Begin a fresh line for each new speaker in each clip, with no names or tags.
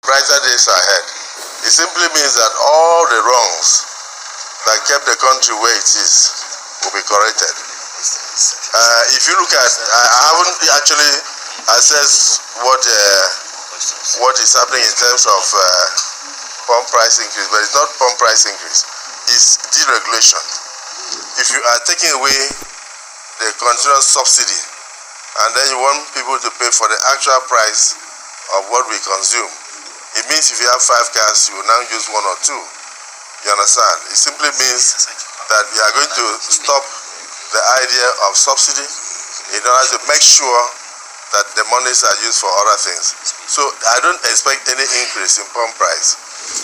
brighter days ahead. It simply means that all the wrongs that kept the country where it is will be corrected. If you look at, I haven't actually assessed what is happening in terms of pump price increase, but it's not pump price increase, it's deregulation. If you are taking away the continuous subsidy and then you want people to pay for the actual price of what we consume, it means if you have 5 cars, you will now use 1 or 2. You understand? It simply means that we are going to stop the idea of subsidy in order to make sure that the monies are used for other things. So I don't expect any increase in pump price.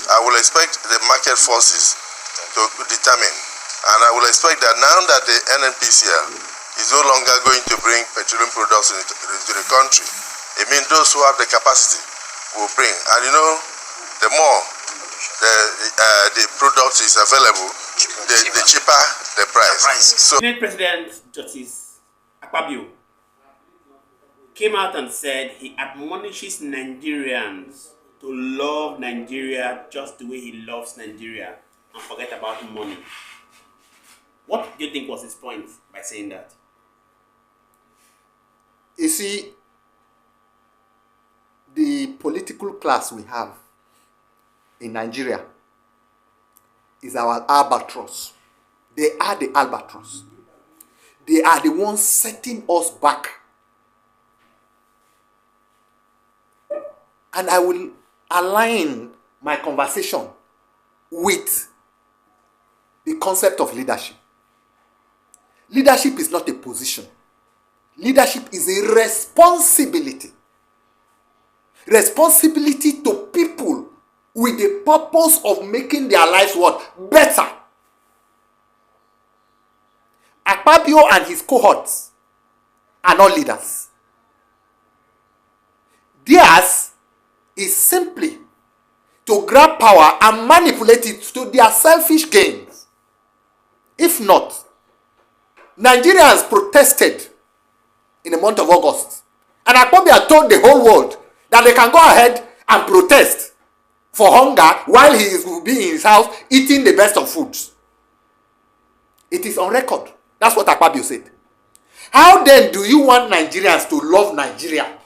I will expect the market forces to determine. And I will expect that now that the NNPCL is no longer going to bring petroleum products into the country, it means those who have the capacity will bring. And you know, the more the product is available, the cheaper the price. So,
Senate President Justice Akpabio came out and said he admonishes Nigerians to love Nigeria just the way he loves Nigeria and forget about money. What do you think was his point by saying that?
You see, the political class we have in Nigeria is our albatross. They are the albatross. They are the ones setting us back. And I will align my conversation with the concept of leadership. Leadership is not a position. Leadership is a responsibility. Responsibility to people with the purpose of making their lives what? Better. Akpabio and his cohorts are not leaders. Theirs is simply to grab power and manipulate it to their selfish gains. If not, Nigerians protested in the month of August, and Akpabio told the whole world that they can go ahead and protest for hunger while he will be in his house eating the best of foods. It is on record. That's what Akpabio said. How then do you want Nigerians to love Nigeria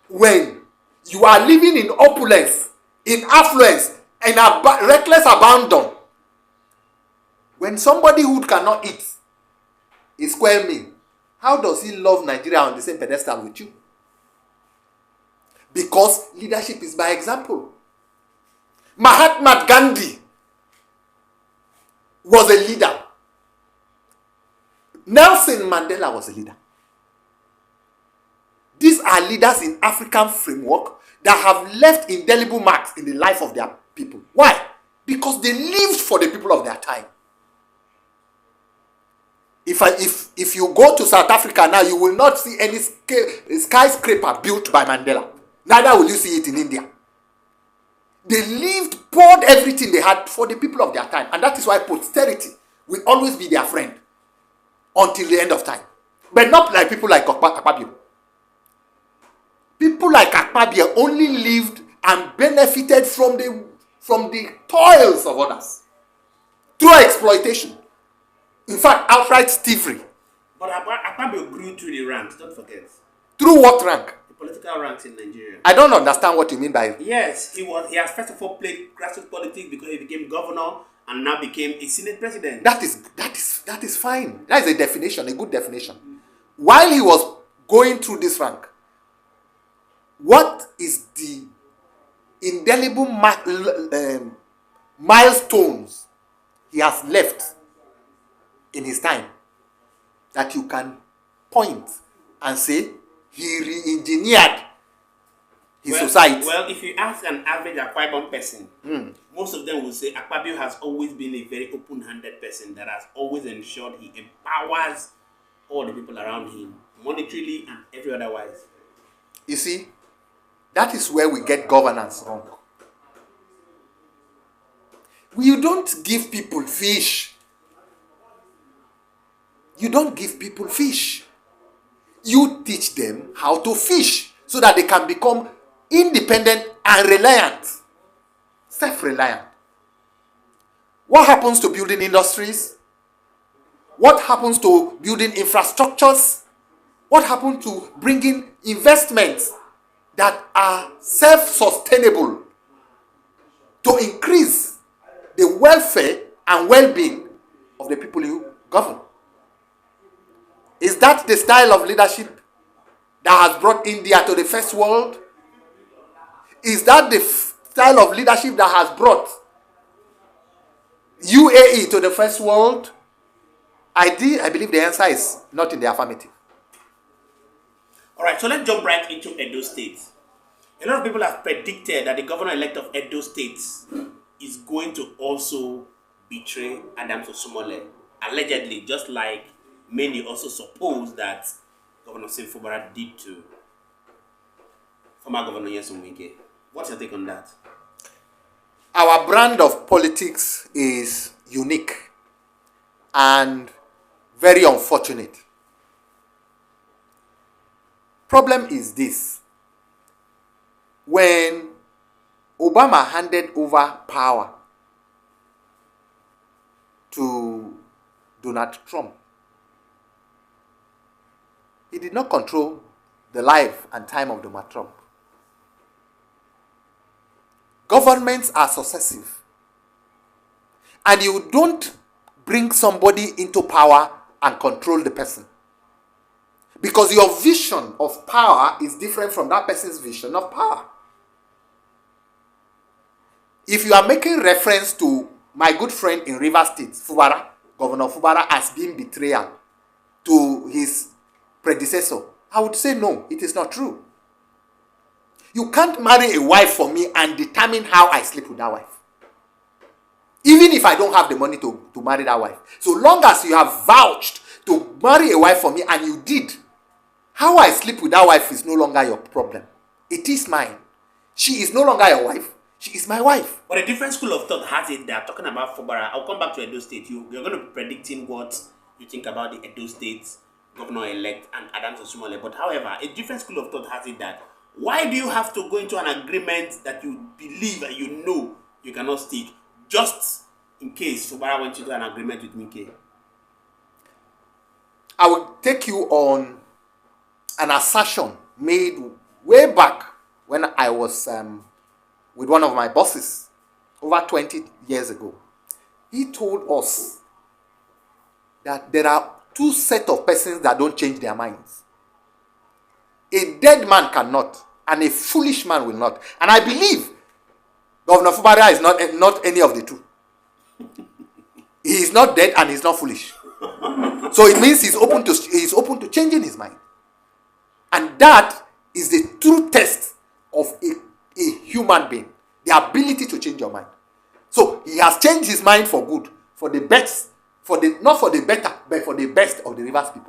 when you are living in opulence, in affluence, in reckless abandon? When somebody who cannot eat a square meal, how does he love Nigeria on the same pedestal with you? Because leadership is by example. Mahatma Gandhi was a leader. Nelson Mandela was a leader. These are leaders in African framework that have left indelible marks in the life of their people. Why? Because they lived for the people of their time. If you go to South Africa now, you will not see any skyscraper built by Mandela. Neither will you see it in India. They lived, poured everything they had for the people of their time. And that is why posterity will always be their friend until the end of time. But not like people like Akpabio. People like Akpabio only lived and benefited from the toils of others through exploitation. In fact, outright thievery.
But Akpabio grew through the ranks, don't forget.
Through what rank?
The political ranks in Nigeria.
I don't understand what you mean by it.
Yes, he has first of all played grassroots politics because he became governor and now became a Senate president.
That is fine. That is a definition, a good definition. While he was going through this rank, what is the indelible milestones he has left in his time that you can point and say he re-engineered his society?
Well, if you ask an average Akpabio person, most of them will say Akpabio has always been a very open-handed person that has always ensured he empowers all the people around him, monetarily and every otherwise.
You see, that is where we get governance wrong. You don't give people fish. You don't give people fish. You teach them how to fish so that they can become independent and reliant, self-reliant. What happens to building industries? What happens to building infrastructures? What happens to bringing investments that are self-sustainable to increase the welfare and well-being of the people you govern? Is that the style of leadership that has brought India to the first world? Is that the style of leadership that has brought UAE to the first world? I believe the answer is not in the affirmative.
All right, so let's jump right into Edo State. A lot of people have predicted that the governor-elect of Edo State is going to also betray Adams Osumole, allegedly, just like many also suppose that Governor Fubara did to former Governor Nyesom Wike. What's your take on that?
Our brand of politics is unique and very unfortunate. Problem is this: when Obama handed over power to Donald Trump, he did not control the life and time of Donald Trump. Governments are successive, and you don't bring somebody into power and control the person, because your vision of power is different from that person's vision of power. If you are making reference to my good friend in Rivers State, Fubara, Governor Fubara, as being betrayal to his predecessor, I would say no, it is not true. You can't marry a wife for me and determine how I sleep with that wife. Even if I don't have the money to marry that wife. So long as you have vouched to marry a wife for me and you did, how I sleep with that wife is no longer your problem. It is mine. She is no longer your wife. She is my wife.
But a different school of thought has it that, talking about Fubara, I'll come back to Edo State. You're going to be predicting what you think about the Edo State governor-elect and Adams Osumole. But however, a different school of thought has it that, why do you have to go into an agreement that you believe and you know you cannot stick, just in case Fubara went into an agreement with Mike?
I will take you on an assertion made way back when I was with one of my bosses over 20 years ago. He told us that there are two sets of persons that don't change their minds. A dead man cannot, and a foolish man will not. And I believe Governor Fubara is not any of the two. He is not dead and he's not foolish. So it means he's open to changing his mind. And that is the true test of a human being. The ability to change your mind. So he has changed his mind for good, for the best, not for the better, but for the best of the Rivers people.